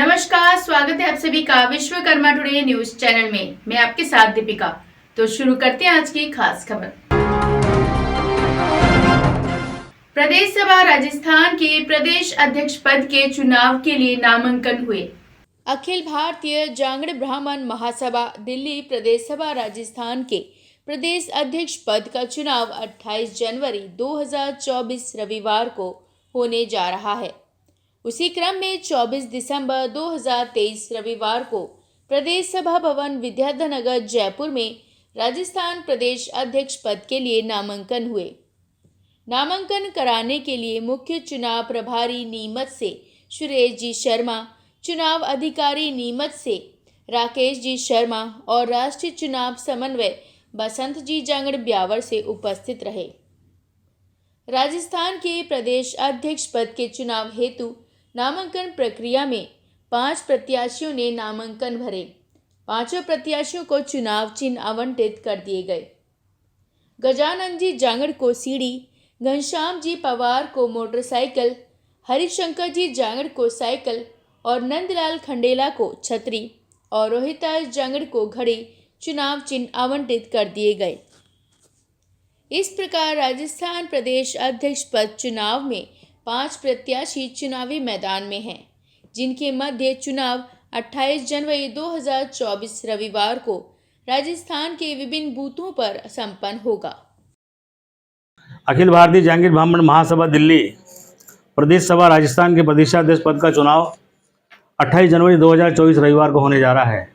नमस्कार, स्वागत है आप सभी का विश्वकर्मा टुडे न्यूज चैनल में। मैं आपके साथ दीपिका। तो शुरू करते हैं आज की खास खबर। प्रदेश सभा राजस्थान के प्रदेश अध्यक्ष पद के चुनाव के लिए नामांकन हुए। अखिल भारतीय जांगड़ ब्राह्मण महासभा दिल्ली प्रदेश सभा राजस्थान के प्रदेश अध्यक्ष पद का चुनाव 28 जनवरी 2024 रविवार को होने जा रहा है। उसी क्रम में 24 दिसंबर 2023 रविवार को प्रदेश सभा भवन विद्याधर जयपुर में राजस्थान प्रदेश अध्यक्ष पद के लिए नामांकन हुए। नामांकन कराने के लिए मुख्य चुनाव प्रभारी नीमच से सुरेश जी शर्मा, चुनाव अधिकारी नीमच से राकेश जी शर्मा और राष्ट्रीय चुनाव समन्वय बसंत जी जांगड़ ब्यावर से उपस्थित रहे। राजस्थान के प्रदेश अध्यक्ष पद के चुनाव हेतु नामांकन प्रक्रिया में 5 प्रत्याशियों ने नामांकन भरे। 5 प्रत्याशियों को चुनाव चिन्ह आवंटित कर दिए गए। गजानन जी जांगड़ को सीढ़ी, घनश्याम जी पवार को मोटरसाइकिल, हरिशंकर जी जांगड़ को साइकिल और नंदलाल खंडेला को छतरी और रोहितास जांगड़ को घड़ी चुनाव चिन्ह आवंटित कर दिए गए। इस प्रकार राजस्थान प्रदेश अध्यक्ष पद चुनाव में 5 प्रत्याशी चुनावी मैदान में हैं, जिनके मध्य चुनाव 28 जनवरी 2024 रविवार को राजस्थान के विभिन्न बूथों पर संपन्न होगा। अखिल भारतीय जांगड़ ब्राह्मण महासभा दिल्ली प्रदेश सभा राजस्थान के प्रदेशाध्यक्ष पद का चुनाव 28 जनवरी 2024 रविवार को होने जा रहा है।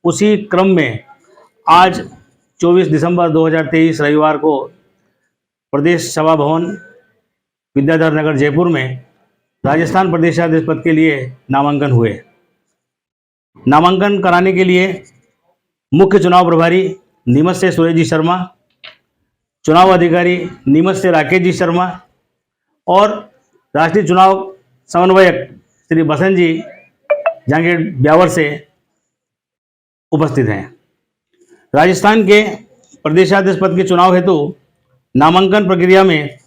उसी क्रम में आज 24 दिसंबर 2023 रविवार को प्रदेश सभा भवन विद्याधर नगर जयपुर में राजस्थान प्रदेशाध्यक्ष पद के लिए नामांकन हुए। नामांकन कराने के लिए मुख्य चुनाव प्रभारी नीमच से सुरेश जी शर्मा, चुनाव अधिकारी नीमच से राकेश जी शर्मा और राष्ट्रीय चुनाव समन्वयक श्री बसंत जी जांगड़ ब्यावर से उपस्थित हैं। राजस्थान के प्रदेशाध्यक्ष पद के चुनाव हेतु नामांकन प्रक्रिया में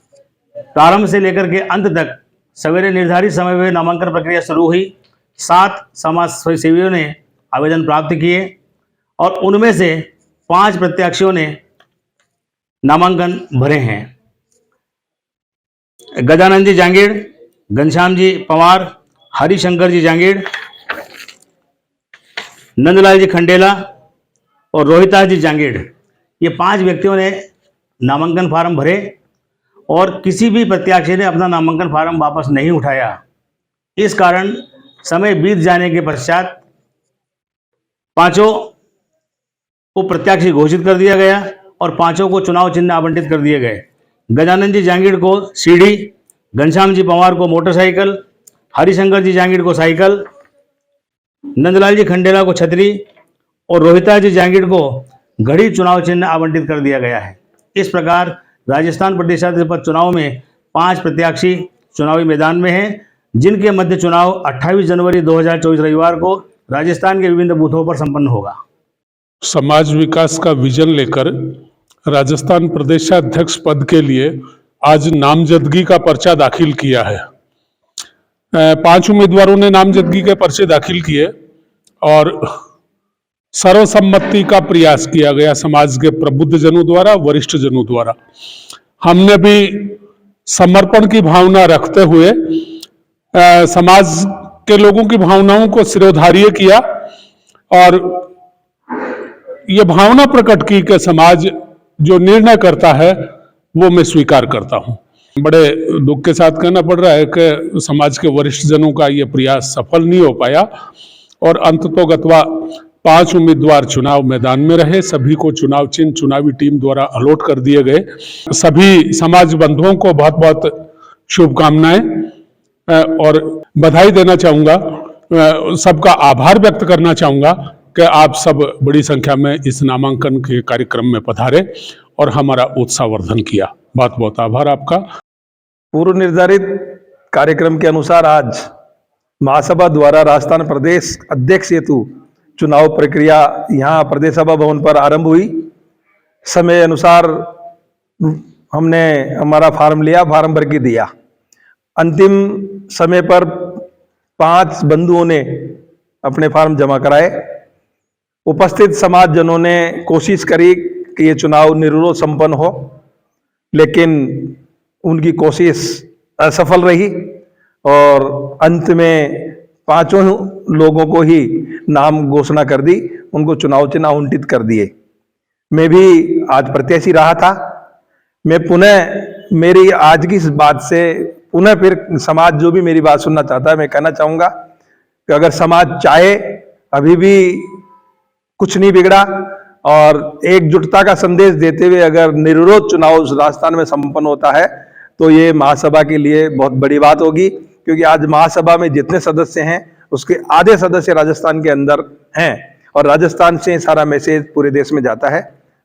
प्रारंभ से लेकर के अंत तक सवेरे निर्धारित समय में नामांकन प्रक्रिया शुरू हुई। 7 समाज सेवियों ने आवेदन प्राप्त किए और उनमें से 5 प्रत्याशियों ने नामांकन भरे हैं। गजानन जी जांगड़, घनश्याम जी पवार, हरिशंकर जी जांगड़, नंदलाल जी खंडेला और रोहितास जी जांगड़, ये 5 व्यक्तियों ने नामांकन फार्म भरे और किसी भी प्रत्याशी ने अपना नामांकन फार्म वापस नहीं उठाया। इस कारण समय बीत जाने के पश्चात 5 को प्रत्याशी घोषित कर दिया गया और 5 को चुनाव चिन्ह आवंटित कर दिए गए। गजानन जी जांगड़ को सीढ़ी, घनश्याम जी पवार को मोटरसाइकिल, हरिशंकर जी जांगड़ को साइकिल, नंदलाल जी खंडेला को छतरी और रोहितास जी जांगड़ को घड़ी चुनाव चिन्ह आवंटित कर दिया गया है। इस प्रकार राजस्थान प्रदेशाध्यक्ष पद चुनाव में 5 प्रत्याशी चुनावी मैदान में हैं, जिनके मध्य चुनाव 28 जनवरी 2024 रविवार को राजस्थान के विभिन्न बूथों पर संपन्न होगा। समाज विकास का विजन लेकर राजस्थान प्रदेशाध्यक्ष पद के लिए आज नामजदगी का पर्चा दाखिल किया है। 5 उम्मीदवारों ने नामजदगी के पर्चे दाखिल किए और सर्वसम्मति का प्रयास किया गया समाज के प्रबुद्ध जनों द्वारा, वरिष्ठ जनों द्वारा। हमने भी समर्पण की भावना रखते हुए समाज के लोगों की भावनाओं को सिरोधार्य किया और ये भावना प्रकट की कि समाज जो निर्णय करता है वो मैं स्वीकार करता हूं। बड़े दुख के साथ कहना पड़ रहा है कि समाज के वरिष्ठ जनों का ये प्रयास सफल नहीं हो पाया और अंततोगत्वा 5 उम्मीदवार चुनाव मैदान में रहे। सभी को चुनाव चिन्ह चुनावी टीम द्वारा अलॉट कर दिए गए। सभी समाज बंधुओं को बहुत बहुत शुभकामनाएं और बधाई देना चाहूँगा। सबका आभार व्यक्त करना चाहूँगा कि आप सब बड़ी संख्या में इस नामांकन के कार्यक्रम में पधारे और हमारा उत्साहवर्धन किया। बहुत बहुत आभार आपका। पूर्व निर्धारित कार्यक्रम के अनुसार आज महासभा द्वारा राजस्थान प्रदेश अध्यक्ष हेतु चुनाव प्रक्रिया यहाँ प्रदेश सभा भवन पर आरंभ हुई। समय अनुसार हमने हमारा फार्म लिया, फार्म भर के दिया। अंतिम समय पर 5 बंधुओं ने अपने फॉर्म जमा कराए। उपस्थित समाजजनों ने कोशिश करी कि ये चुनाव निर्विरोध संपन्न हो, लेकिन उनकी कोशिश असफल रही और अंत में 5 लोगों को ही नाम घोषणा कर दी, उनको चुनाव चिन्ह आवंटित कर दिए। मैं भी आज प्रत्याशी रहा था। मैं पुनः मेरी आज की इस बात से पुनः फिर समाज जो भी मेरी बात सुनना चाहता है, मैं कहना चाहूंगा कि अगर समाज चाहे, अभी भी कुछ नहीं बिगड़ा और एकजुटता का संदेश देते हुए अगर निर्विरोध चुनाव राजस्थान में संपन्न होता है तो ये महासभा के लिए बहुत बड़ी बात होगी, क्योंकि आज महासभा में जितने सदस्य हैं उसके आधे सदस्य राजस्थान के अंदर हैं और राजस्थान से सारा मैसेज पूरे देश में जाता है।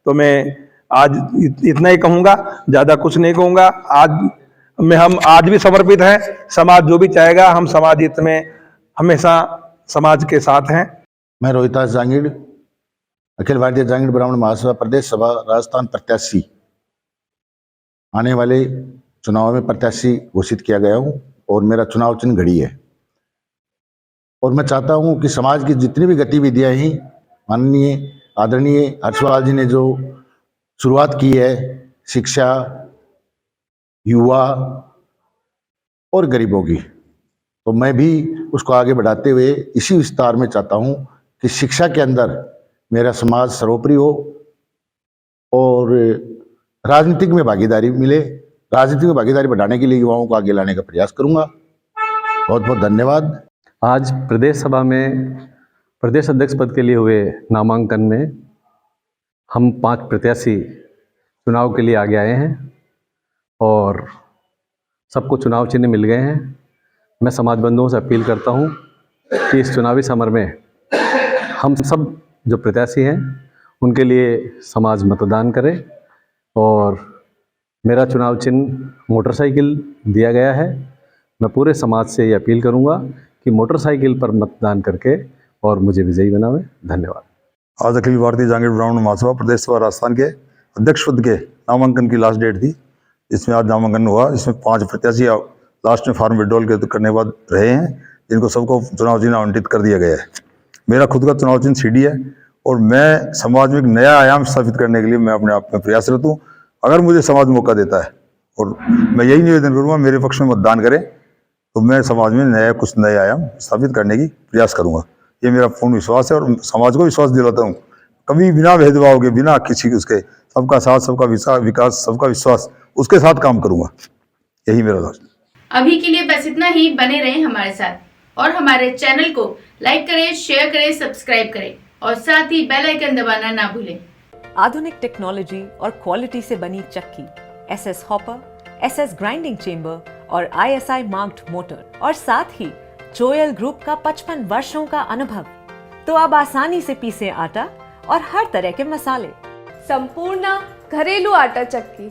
तो मैं आज इतना ही कहूंगा, ज्यादा कुछ नहीं कहूंगा। हम आज भी समर्पित हैं, समाज जो भी चाहेगा, हम समाज हित में हमेशा समाज के साथ हैं। मैं रोहितास जांगीड़, अखिल भारतीय जांगीड़ ब्राह्मण महासभा प्रदेश सभा राजस्थान प्रत्याशी, आने वाले चुनाव में प्रत्याशी घोषित किया गया हूं और मेरा चुनाव चिन्ह घड़ी है। और मैं चाहता हूं कि समाज की जितनी भी गतिविधियां ही माननीय आदरणीय हर्षवाल जी ने जो शुरुआत की है, शिक्षा, युवा और गरीबों की, तो मैं भी उसको आगे बढ़ाते हुए इसी विस्तार में चाहता हूं कि शिक्षा के अंदर मेरा समाज सर्वोपरि हो और राजनीतिक में भागीदारी मिले। राजनीतिक में भागीदारी बढ़ाने के लिए युवाओं को आगे लाने का प्रयास करूंगा। बहुत बहुत धन्यवाद। आज प्रदेश सभा में प्रदेश अध्यक्ष पद के लिए हुए नामांकन में हम 5 प्रत्याशी चुनाव के लिए आगे आए हैं और सबको चुनाव चिन्ह मिल गए हैं। मैं समाज बंधुओं से अपील करता हूं कि इस चुनावी समर में हम सब जो प्रत्याशी हैं उनके लिए समाज मतदान करे और मेरा चुनाव चिन्ह मोटरसाइकिल दिया गया है। मैं पूरे समाज से ये अपील करूंगा कि मोटरसाइकिल पर मतदान करके और मुझे विजयी बनावे। धन्यवाद। आज अखिल भारतीय जांगीड़ ब्राह्मण महासभा प्रदेश सभा राजस्थान के अध्यक्ष पद के नामांकन की लास्ट डेट थी। इसमें आज नामांकन हुआ। इसमें 5 प्रत्याशी लास्ट में फॉर्म विड्रॉल करने के बाद रहे हैं, जिनको सबको चुनाव चिन्ह आवंटित कर दिया गया है। मेरा खुद का चुनाव चिन्ह सीढ़ी है और मैं समाज में एक नया आयाम स्थापित करने के लिए मैं अपने आप में प्रयासरत हूँ। अगर मुझे समाज मौका देता है और मैं यही निवेदन करूँगा, मेरे पक्ष में मतदान करें, तो मैं समाज में कुछ नए आयाम स्थापित करने की प्रयास करूँगा। ये मेरा पूर्ण विश्वास है और समाज को विश्वास दिलाता हूँ, कभी बिना भेदभाव के, बिना किसी उसके, सबका साथ, सबका विकास, सबका विश्वास, उसके साथ काम करूँगा। यही मेरा लक्ष्य। अभी के लिए बस इतना ही। बने रहें हमारे साथ और हमारे चैनल को लाइक करें, शेयर करें, सब्सक्राइब करें और साथ ही बेल आइकन दबाना ना भूलें। आधुनिक टेक्नोलॉजी और क्वालिटी से बनी चक्की, SS hopper, SS grinding chamber और ISI मार्क्ड मोटर और साथ ही जोयल ग्रुप का 55 वर्षों का अनुभव, तो अब आसानी से पीसे आटा और हर तरह के मसाले। संपूर्ण घरेलू आटा चक्की